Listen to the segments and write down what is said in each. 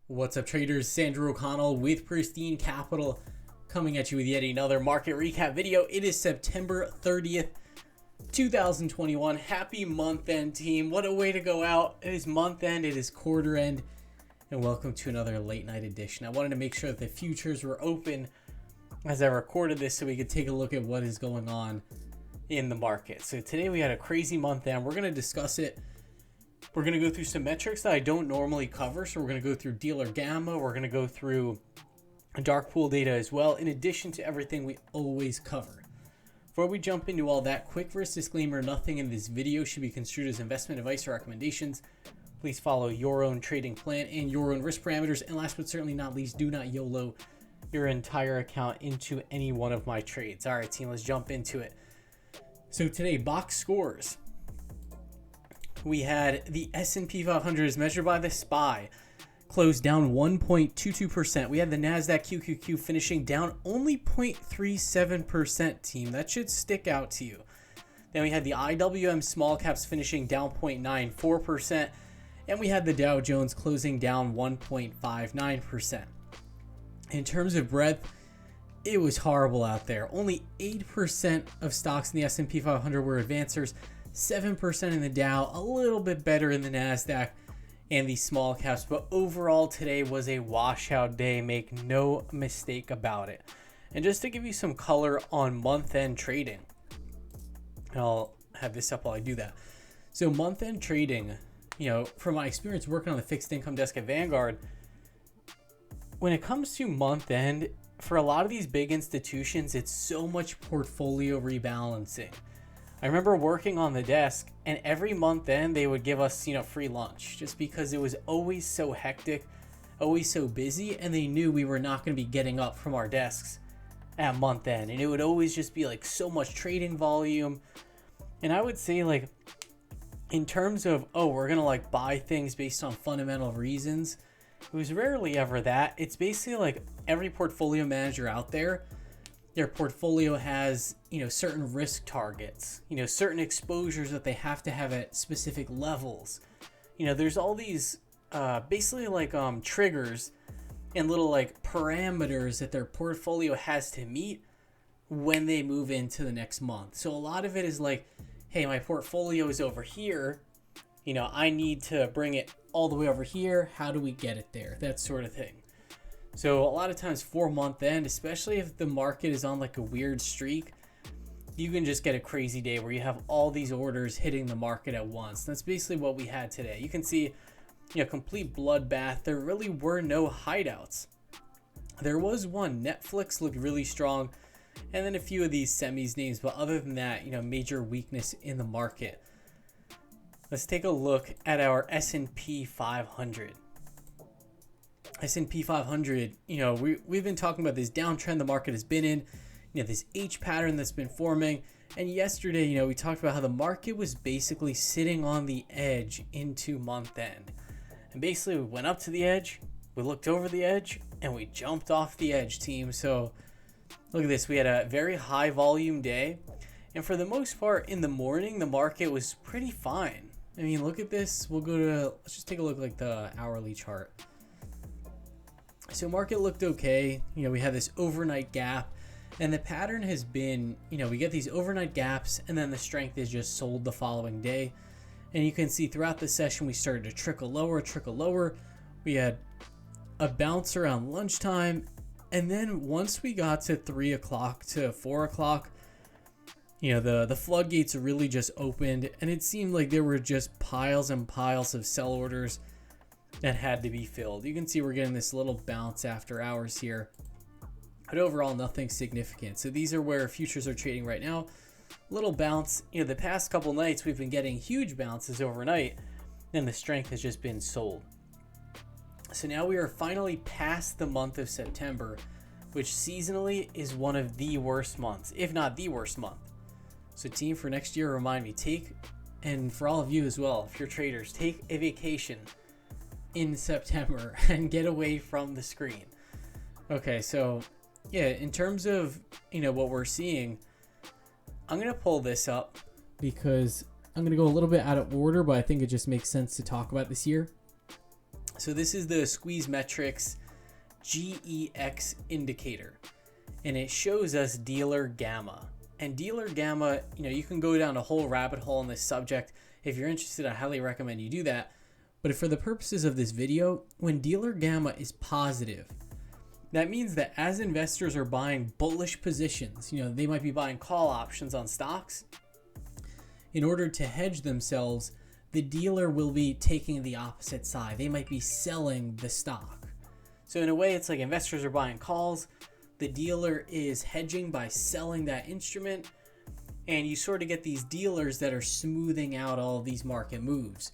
What's up, traders? Sandra O'Connell with Pristine Capital coming at you with yet another market recap video. It is September 30th, 2021. Happy month end, team. What a way to go out. It is month end, it is quarter end, and welcome to another late night edition. I wanted to make sure that the futures were open as I recorded this so we could take a look at what is going on in the market. So today we had a crazy month end. We're going to discuss it. We're going to go through some metrics that I don't normally cover. So we're going to go through dealer gamma. We're going to go through dark pool data as well, in addition to everything we always cover. Before we jump into all that, quick first disclaimer, nothing in this video should be construed as investment advice or recommendations. Please follow your own trading plan and your own risk parameters. And last but certainly not least, do not YOLO your entire account into any one of my trades. All right, team, let's jump into it. So today, box scores. We had the S&P 500 as measured by the SPY closed down 1.22%. We had the Nasdaq QQQ finishing down only 0.37%, team. That should stick out to you. Then we had the IWM small caps finishing down 0.94%. And we had the Dow Jones closing down 1.59%. In terms of breadth, it was horrible out there. Only 8% of stocks in the S&P 500 were advancers. 7% in the Dow, a little bit better in the Nasdaq and the small caps, but overall today was a washout day, make no mistake about it. And just to give you some color on month-end trading, and I'll have this up while I do that. So month-end trading, from my experience working on the fixed income desk at Vanguard, when it comes to month-end, for a lot of these big institutions, it's so much portfolio rebalancing. I remember working on the desk, and every month end they would give us, free lunch, just because it was always so hectic, always so busy, and they knew we were not going to be getting up from our desks at month end, and it would always just be like so much trading volume. And I would say, like, in terms of, we're going to like buy things based on fundamental reasons, it was rarely ever that. It's basically like every portfolio manager out there, their portfolio has, certain risk targets, certain exposures that they have to have at specific levels. There's all these basically like triggers and little like parameters that their portfolio has to meet when they move into the next month. So a lot of it is like, hey, my portfolio is over here. I need to bring it all the way over here. How do we get it there? That sort of thing. So a lot of times for month end, especially if the market is on like a weird streak, you can just get a crazy day where you have all these orders hitting the market at once. That's basically what we had today. You can see, complete bloodbath. There really were no hideouts. There was one. Netflix looked really strong, and then a few of these semis names. But other than that, major weakness in the market. Let's take a look at our S&P 500. S&P 500, we've been talking about this downtrend the market has been in, this H pattern that's been forming. And yesterday, we talked about how the market was basically sitting on the edge into month end. And basically, we went up to the edge, we looked over the edge, and we jumped off the edge, team. So look at this. We had a very high volume day. And for the most part, in the morning, the market was pretty fine. I mean, look at this. Let's just take a look like the hourly chart. So market looked okay. We had this overnight gap, and the pattern has been, we get these overnight gaps, and then the strength is just sold the following day. And you can see throughout the session, we started to trickle lower. We had a bounce around lunchtime, and then once we got to 3 o'clock to 4 o'clock, the floodgates really just opened, and it seemed like there were just piles and piles of sell orders that had to be filled. You can see we're getting this little bounce after hours here, but overall nothing significant. So these are where futures are trading right now. Little bounce. The past couple nights we've been getting huge bounces overnight, and the strength has just been sold. So now we are finally past the month of September, which seasonally is one of the worst months, if not the worst month. So team, for next year, remind me, and for all of you as well, if you're traders, take a vacation in September and get away from the screen. Okay, so yeah, in terms of what we're seeing, I'm gonna pull this up because I'm gonna go a little bit out of order, but I think it just makes sense to talk about this here. So this is the Squeeze Metrics GEX indicator, and it shows us dealer gamma. And dealer gamma, you can go down a whole rabbit hole on this subject. If you're interested, I highly recommend you do that. But for the purposes of this video, when dealer gamma is positive, that means that as investors are buying bullish positions, they might be buying call options on stocks. In order to hedge themselves, the dealer will be taking the opposite side. They might be selling the stock. So in a way, it's like investors are buying calls. The dealer is hedging by selling that instrument. And you sort of get these dealers that are smoothing out all of these market moves.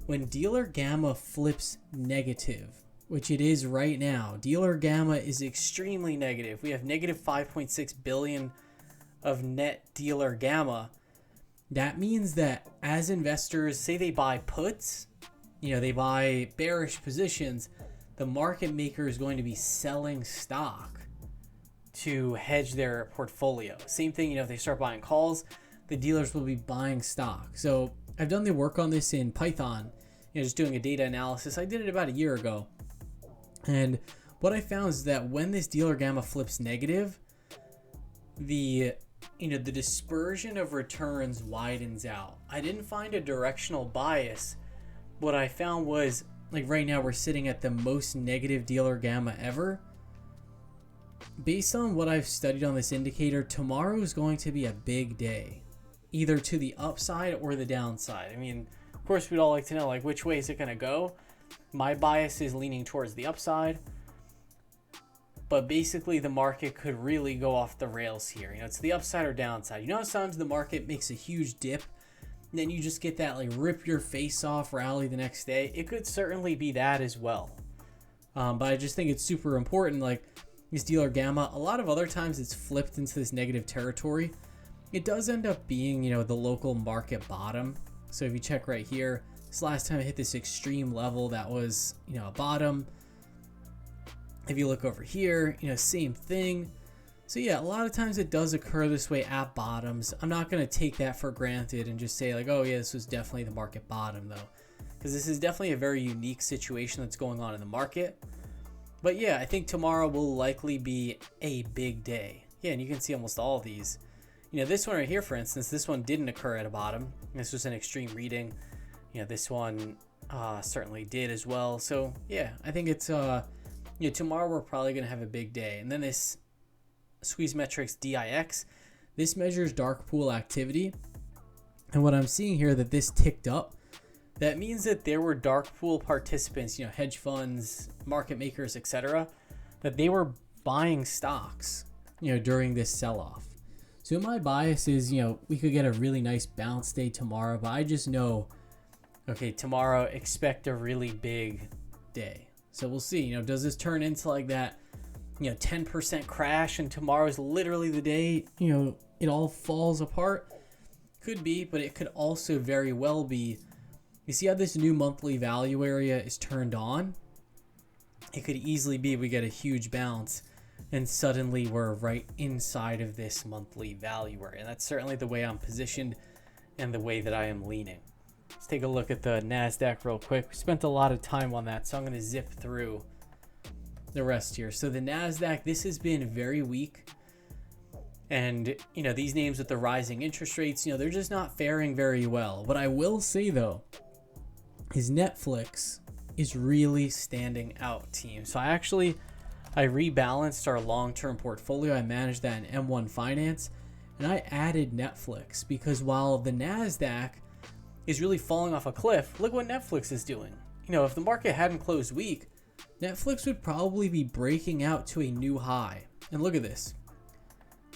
When dealer gamma flips negative, which it is right now, dealer gamma is extremely negative. We have negative 5.6 billion of net dealer gamma. That means that as investors, say they buy puts, they buy bearish positions, the market maker is going to be selling stock to hedge their portfolio. Same thing, if they start buying calls, the dealers will be buying stock. So I've done the work on this in Python, just doing a data analysis. I did it about a year ago. And what I found is that when this dealer gamma flips negative, the dispersion of returns widens out. I didn't find a directional bias. What I found was, like right now we're sitting at the most negative dealer gamma ever. Based on what I've studied on this indicator, tomorrow is going to be a big day, either to the upside or the downside. Of course, we'd all like to know, which way is it going to go? My bias is leaning towards the upside. But basically, the market could really go off the rails here. It's the upside or downside. Sometimes the market makes a huge dip, and then you just get that rip your face off rally the next day. It could certainly be that as well. But I just think it's super important. This dealer gamma, a lot of other times it's flipped into this negative territory. It does end up being, the local market bottom. So if you check right here, this last time it hit this extreme level, that was, a bottom. If you look over here, same thing. So yeah, a lot of times it does occur this way at bottoms. I'm not going to take that for granted and just say oh yeah, this was definitely the market bottom though. Because this is definitely a very unique situation that's going on in the market. But yeah, I think tomorrow will likely be a big day. Yeah, and you can see almost all of these. This one right here, for instance, this one didn't occur at a bottom. This was an extreme reading. This one certainly did as well. So yeah, I think it's tomorrow we're probably going to have a big day. And then this Squeeze Metrics DIX, this measures dark pool activity. And what I'm seeing here that this ticked up, that means that there were dark pool participants, hedge funds, market makers, etc., that they were buying stocks, during this sell-off. So my bias is, we could get a really nice bounce day tomorrow, but I just know, okay, tomorrow expect a really big day. So we'll see, does this turn into that, 10% crash and tomorrow's literally the day, it all falls apart? Could be, but it could also very well be, you see how this new monthly value area is turned on? It could easily be we get a huge bounce and suddenly we're right inside of this monthly value area. And that's certainly the way I'm positioned and the way that I am leaning. Let's take a look at the Nasdaq real quick. We spent a lot of time on that, so I'm going to zip through the rest here. So the Nasdaq, this has been very weak. And, these names with the rising interest rates, they're just not faring very well. What I will say, though, is Netflix is really standing out, team. So I rebalanced our long-term portfolio. I managed that in M1 Finance, and I added Netflix because while the Nasdaq is really falling off a cliff, look what Netflix is doing. If the market hadn't closed weak, Netflix would probably be breaking out to a new high. And look at this.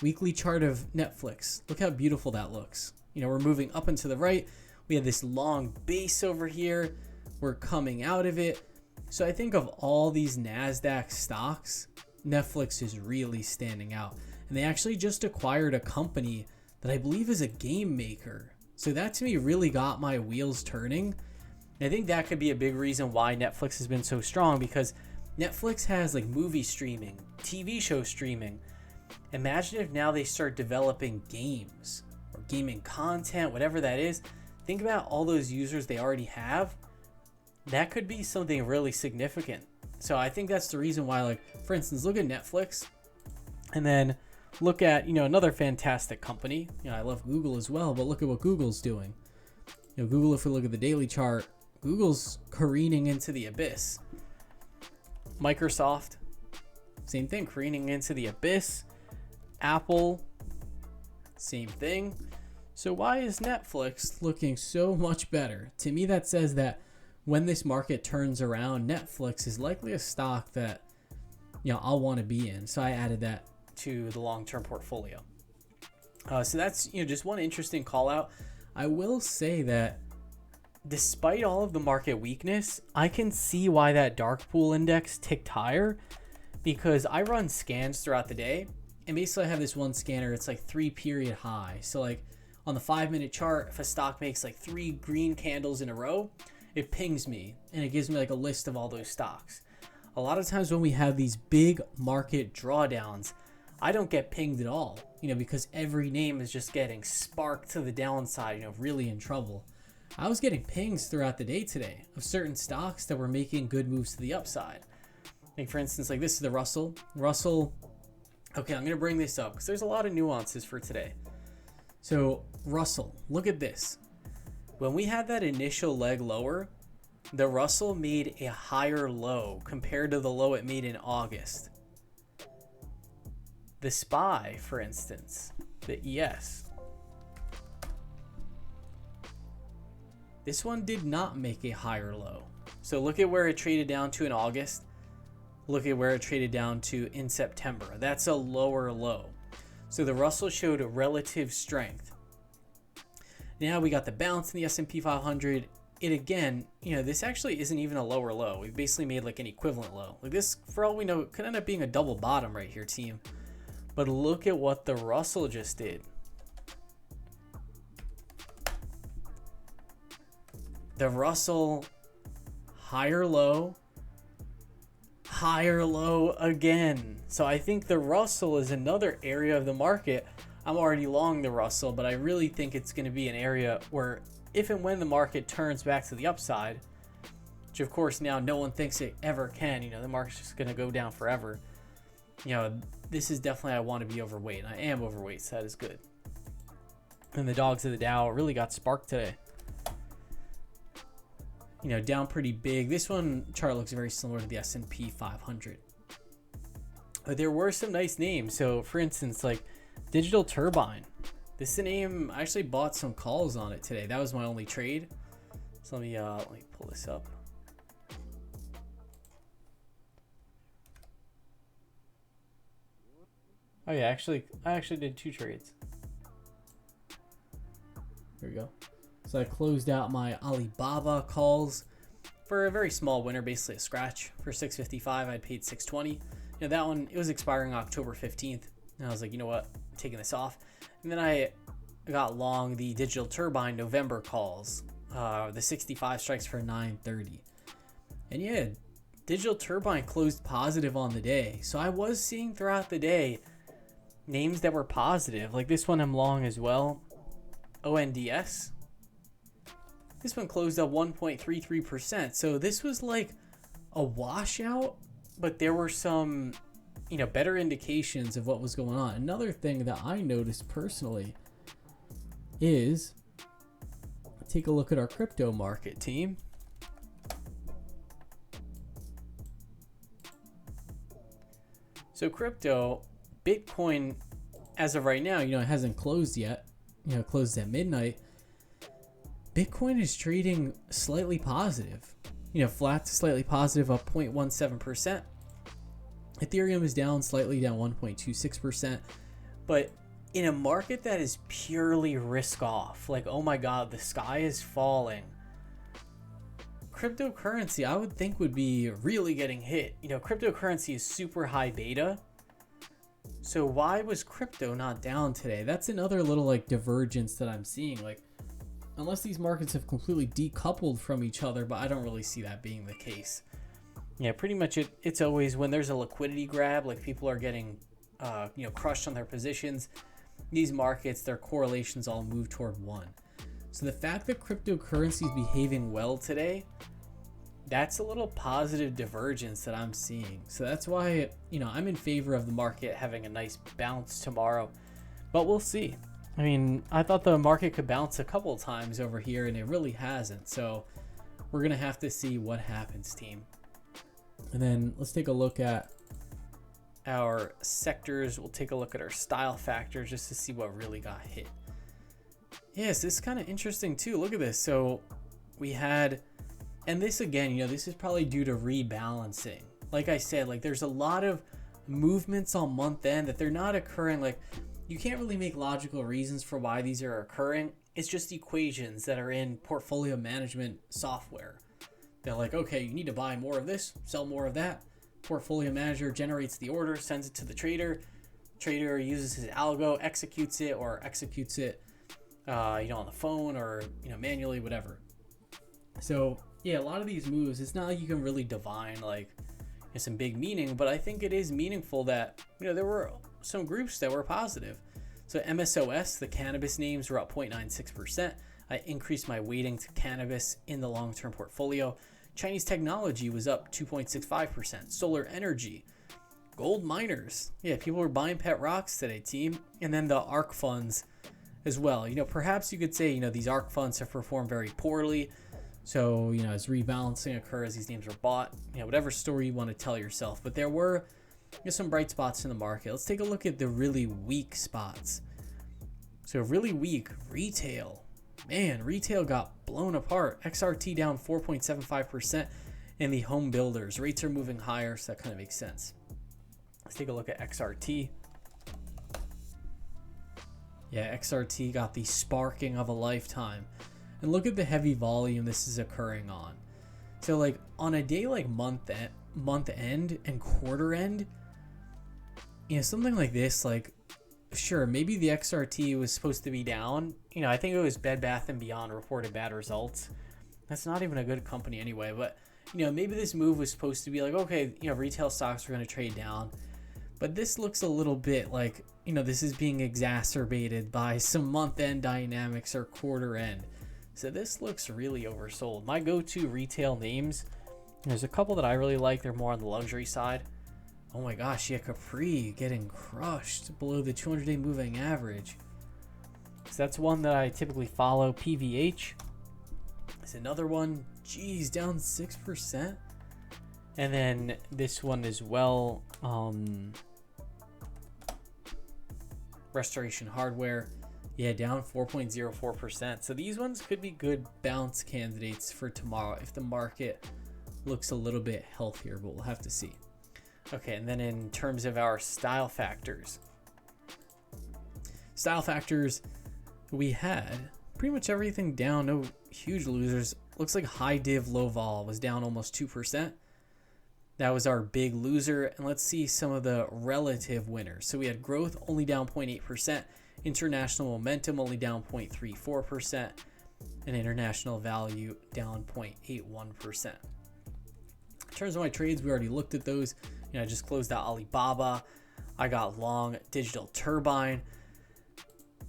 Weekly chart of Netflix. Look how beautiful that looks. We're moving up and to the right. We have this long base over here. We're coming out of it. So I think of all these NASDAQ stocks, Netflix is really standing out. And they actually just acquired a company that I believe is a game maker. So that to me really got my wheels turning. And I think that could be a big reason why Netflix has been so strong, because Netflix has movie streaming, TV show streaming. Imagine if now they start developing games or gaming content, whatever that is. Think about all those users they already have. that could be something really significant. So I think that's the reason why, like, for instance, look at Netflix and then look at, another fantastic company. I love Google as well, but look at what Google's doing. Google, if we look at the daily chart, Google's careening into the abyss. Microsoft, same thing, careening into the abyss. Apple, same thing. So why is Netflix looking so much better? To me, that says that when this market turns around, Netflix is likely a stock that, I'll want to be in. So I added that to the long-term portfolio. So that's, just one interesting call out. I will say that despite all of the market weakness, I can see why that dark pool index ticked higher, because I run scans throughout the day, and basically I have this one scanner. It's like 3 period high. So like on the 5-minute chart, if a stock makes like 3 green candles in a row, it pings me and it gives me like a list of all those stocks. A lot of times when we have these big market drawdowns, I don't get pinged at all, because every name is just getting sparked to the downside, really in trouble. I was getting pings throughout the day today of certain stocks that were making good moves to the upside. Like for instance, like this is the Russell. Okay, I'm going to bring this up because there's a lot of nuances for today. So Russell, look at this. When we had that initial leg lower, the Russell made a higher low compared to the low it made in August. The SPY, for instance, the ES, this one did not make a higher low. So look at where it traded down to in August. Look at where it traded down to in September. That's a lower low. So the Russell showed a relative strength. Now we got the bounce in the S&P 500. It again, this actually isn't even a lower low. We basically made like an equivalent low. Like this, for all we know, could end up being a double bottom right here, team. But look at what the Russell just did. The Russell, higher low again. So I think the Russell is another area of the market. I'm already long the Russell, but I really think it's going to be an area where if and when the market turns back to the upside, which of course now no one thinks it ever can, the market's just going to go down forever. This is definitely, I want to be overweight. I am overweight, so that is good. And the dogs of the Dow really got sparked today. Down pretty big. This one chart looks very similar to the S&P 500. But there were some nice names. So for instance, like Digital Turbine. This is a name, I actually bought some calls on it today. That was my only trade. So let me pull this up. Oh yeah, I actually did 2 trades. There we go. So I closed out my Alibaba calls for a very small winner, basically a scratch. For $6.55, I paid $6.20. That one, it was expiring October 15th. And I was like, you know what, I'm taking this off. And then I got long the Digital Turbine November calls. The 65 strikes for $9.30. And yeah, Digital Turbine closed positive on the day. So I was seeing throughout the day names that were positive. Like this one I'm long as well. ONDS. This one closed up 1.33%. So this was like a washout, but there were some, better indications of what was going on. Another thing that I noticed personally is, take a look at our crypto market, team. So crypto, Bitcoin, as of right now, it hasn't closed yet. It closed at midnight. Bitcoin is trading slightly positive. Flat to slightly positive, up 0.17%. Ethereum is down slightly, down 1.26%. But in a market that is purely risk off, like, oh my God, the sky is falling, cryptocurrency, I would think, would be really getting hit. Cryptocurrency is super high beta. So why was crypto not down today? That's another little like divergence that I'm seeing. Like, unless these markets have completely decoupled from each other, but I don't really see that being the case. Yeah, pretty much it's always when there's a liquidity grab, like people are getting crushed on their positions. These markets, their correlations all move toward one. So the fact that cryptocurrency is behaving well today that's a little positive divergence that I'm seeing. So that's why, I'm in favor of the market having a nice bounce tomorrow, but we'll see. I mean, I thought the market could bounce a couple of times over here, and it really hasn't. So we're going to have to see what happens, team. And then let's take a look at our sectors. We'll take a look at our style factors just to see what really got hit. Yes, this is kind of interesting too. Look at this. So we had, and this again, this is probably due to rebalancing. Like I said, like there's a lot of movements on month end that they're not occurring. Like you can't really make logical reasons for why these are occurring. It's just equations that are in portfolio management software. They're like, okay, you need to buy more of this, sell more of that. Portfolio manager generates the order, sends it to the trader. Trader uses his algo, executes it on the phone or manually, whatever. So yeah, a lot of these moves, it's not like you can really divine like some big meaning, but I think it is meaningful that there were some groups that were positive. So MSOS, the cannabis names, were up 0.96%. I increased my weighting to cannabis in the long-term portfolio. Chinese technology was up 2.65%. Solar energy, gold miners. Yeah, people were buying pet rocks today, team. And then the ARK funds as well. Perhaps you could say, these ARK funds have performed very poorly. So, as rebalancing occurs, these names are bought. Whatever story you want to tell yourself. But there were some bright spots in the market. Let's take a look at the really weak spots. So really weak retail. Man, retail got blown apart. XRT down 4.75%, and the home builders rates are moving higher, so that kind of makes sense. Let's take a look at XRT. Yeah, XRT got the sparking of a lifetime. And look at the heavy volume this is occurring on. So like on a day like month end and quarter end, something like this, like sure, maybe the XRT was supposed to be down. I think it was Bed Bath & Beyond reported bad results. That's not even a good company anyway, but maybe this move was supposed to be like, okay, retail stocks are going to trade down. But this looks a little bit like, this is being exacerbated by some month-end dynamics or quarter-end. So this looks really oversold. My go-to retail names, there's a couple that I really like. They're more on the luxury side. Oh my gosh, yeah, Capri getting crushed below the 200-day moving average. So that's one that I typically follow. PVH is another one. Geez, down 6%. And then this one as well. Restoration Hardware. Yeah, down 4.04%. So these ones could be good bounce candidates for tomorrow if the market looks a little bit healthier, but we'll have to see. Okay, and then in terms of our style factors, we had pretty much everything down, no huge losers. Looks like high div, low vol was down almost 2%. That was our big loser. And let's see some of the relative winners. So we had growth only down 0.8%, international momentum only down 0.34%, and international value down 0.81%. In terms of my trades, we already looked at those. I just closed out Alibaba. I got long Digital Turbine.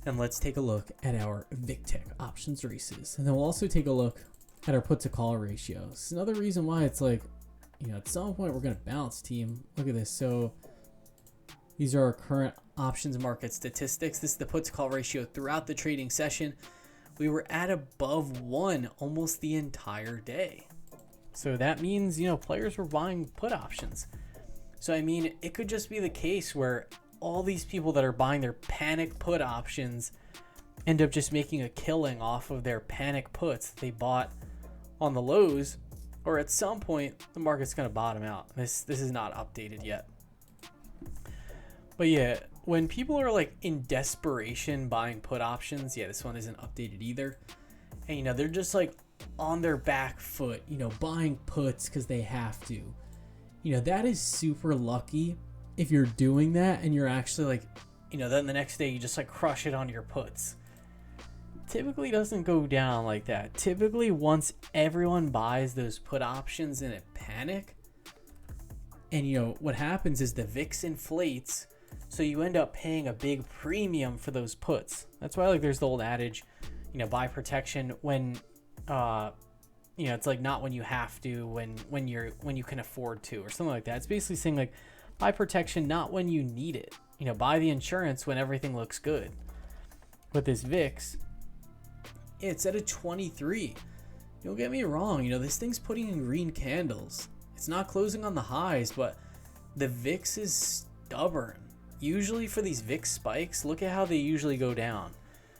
And let's take a look at our VicTech options races. And then we'll also take a look at our put to call ratio. It's another reason why it's like, at some point we're going to bounce, team. Look at this. So these are our current options market statistics. This is the put to call ratio throughout the trading session. We were at above 1 almost the entire day. So that means, players were buying put options. So, I mean, it could just be the case where all these people that are buying their panic put options end up just making a killing off of their panic puts that they bought on the lows, or at some point the market's going to bottom out. This is not updated yet. But yeah, when people are like in desperation buying put options, yeah, this one isn't updated either. And they're just like on their back foot, buying puts because they have to. That is super lucky if you're doing that and you're actually like, then the next day you just like crush it on your puts. Typically doesn't go down like that. Typically once everyone buys those put options in a panic, and what happens is the VIX inflates, so you end up paying a big premium for those puts. That's why like there's the old adage, buy protection when you know, it's like not when you have to, when you can afford to, or something like that. It's basically saying like buy protection not when you need it. You know, buy the insurance when everything looks good. With this VIX, it's at a 23. Don't get me wrong, you know, this thing's putting in green candles. It's not closing on the highs, but the VIX is stubborn. Usually for these VIX spikes, look at how they usually go down.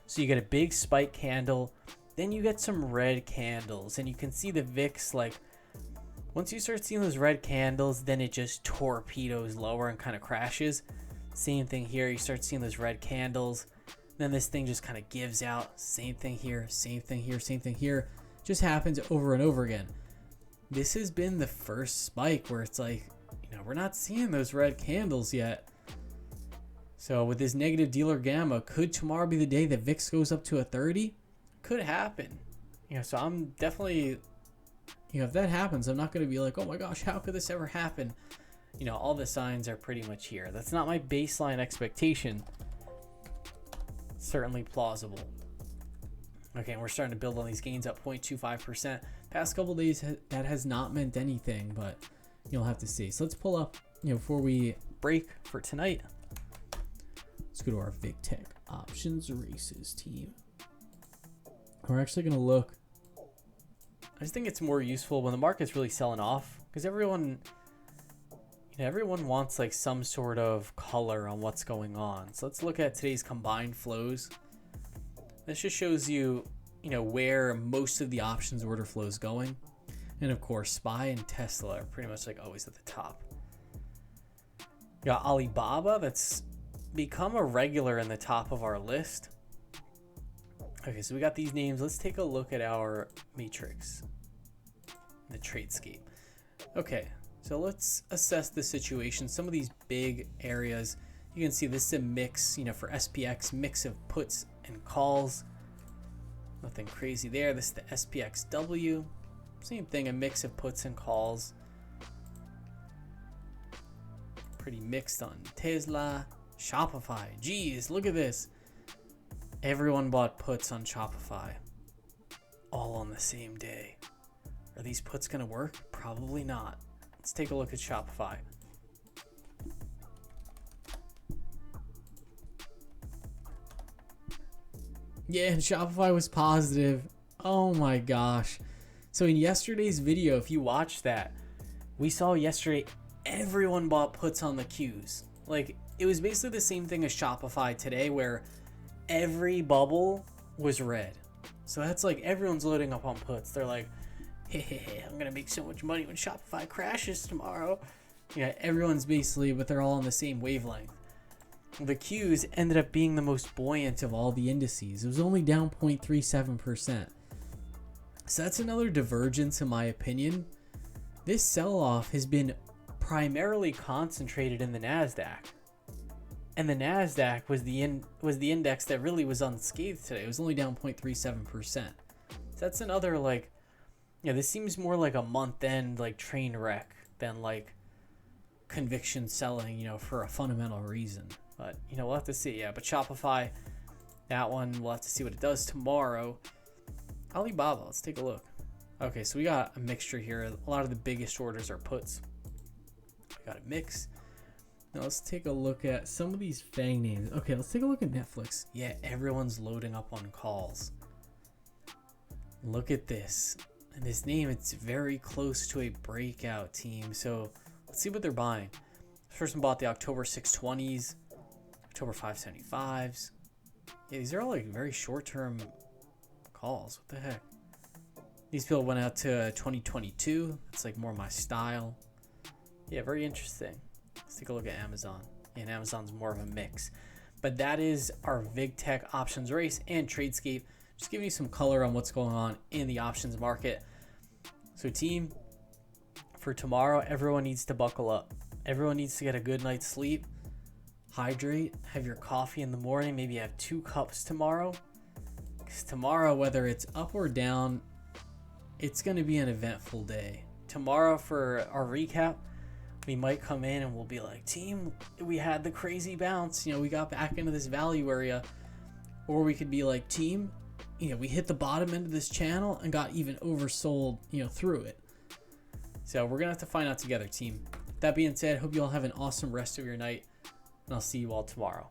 So you get a big spike candle, then you get some red candles, and you can see the VIX, like, once you start seeing those red candles, then it just torpedoes lower and kind of crashes. Same thing here, you start seeing those red candles, then this thing just kind of gives out. Same thing here, same thing here, same thing here. Just happens over and over again. This has been the first spike where it's like, you know, we're not seeing those red candles yet. So with this negative dealer gamma, could tomorrow be the day that VIX goes up to a 30? Could happen. You know, so I'm definitely, you know, if that happens, I'm not going to be like, oh my gosh, how could this ever happen? You know, all the signs are pretty much here. That's not my baseline expectation. Certainly plausible. Okay, and we're starting to build on these gains up 0.25%. Past couple days, that has not meant anything, but you'll have to see. So let's pull up, you know, before we break for tonight. Let's go to our VIGTech options races team. We're actually going to look. I just think it's more useful when the market's really selling off, because everyone, you know, everyone wants like some sort of color on what's going on. So let's look at today's combined flows. This just shows you, you know, where most of the options order flow is going. And of course, SPY and Tesla are pretty much like always at the top. You got Alibaba, that's become a regular in the top of our list. Okay, so we got these names. Let's take a look at our matrix, the tradescape. Okay, so let's assess the situation. Some of these big areas, you can see this is a mix, you know, for SPX, mix of puts and calls. Nothing crazy there. This is the SPXW. Same thing, a mix of puts and calls. Pretty mixed on Tesla, Shopify. Geez, look at this. Everyone bought puts on Shopify. All on the same day. Are these puts going to work? Probably not. Let's take a look at Shopify. Yeah, Shopify was positive. Oh my gosh. So in yesterday's video, if you watched that, we saw yesterday everyone bought puts on the Qs. Like, it was basically the same thing as Shopify today, where every bubble was red. So that's like everyone's loading up on puts. They're like, hey, I'm gonna make so much money when Shopify crashes tomorrow. Yeah, everyone's basically, but they're all on the same wavelength. The Qs ended up being the most buoyant of all the indices. It was only down 0.37%. So that's another divergence in my opinion. This sell-off has been primarily concentrated in the Nasdaq. And the Nasdaq was the index that really was unscathed today. It was only down 0.37%. So that's another, like, yeah, this seems more like a month-end like train wreck than like conviction selling, you know, for a fundamental reason. But, you know, we'll have to see. Yeah, but Shopify, that one, we'll have to see what it does tomorrow. Alibaba, let's take a look. Okay, so we got a mixture here. A lot of the biggest orders are puts. We got a mix. Now let's take a look at some of these FANG names. Okay, let's take a look at Netflix. Yeah, everyone's loading up on calls. Look at this. And this name, it's very close to a breakout team. So let's see what they're buying. This person bought the October 620s, October 575s. Yeah, these are all like very short-term calls. What the heck? These people went out to 2022. It's like more my style. Yeah, very interesting. Let's take a look at Amazon. And Amazon's more of a mix. But that is our VIGTech options race and Tradescape. Just giving you some color on what's going on in the options market. So team, for tomorrow, everyone needs to buckle up. Everyone needs to get a good night's sleep. Hydrate. Have your coffee in the morning. Maybe have 2 cups tomorrow. Because tomorrow, whether it's up or down, it's going to be an eventful day. Tomorrow for our recap, we might come in and we'll be like, team, we had the crazy bounce. You know, we got back into this value area. Or we could be like, team, we hit the bottom end of this channel and got even oversold, through it. So we're going to have to find out together, team. That being said, hope you all have an awesome rest of your night, and I'll see you all tomorrow.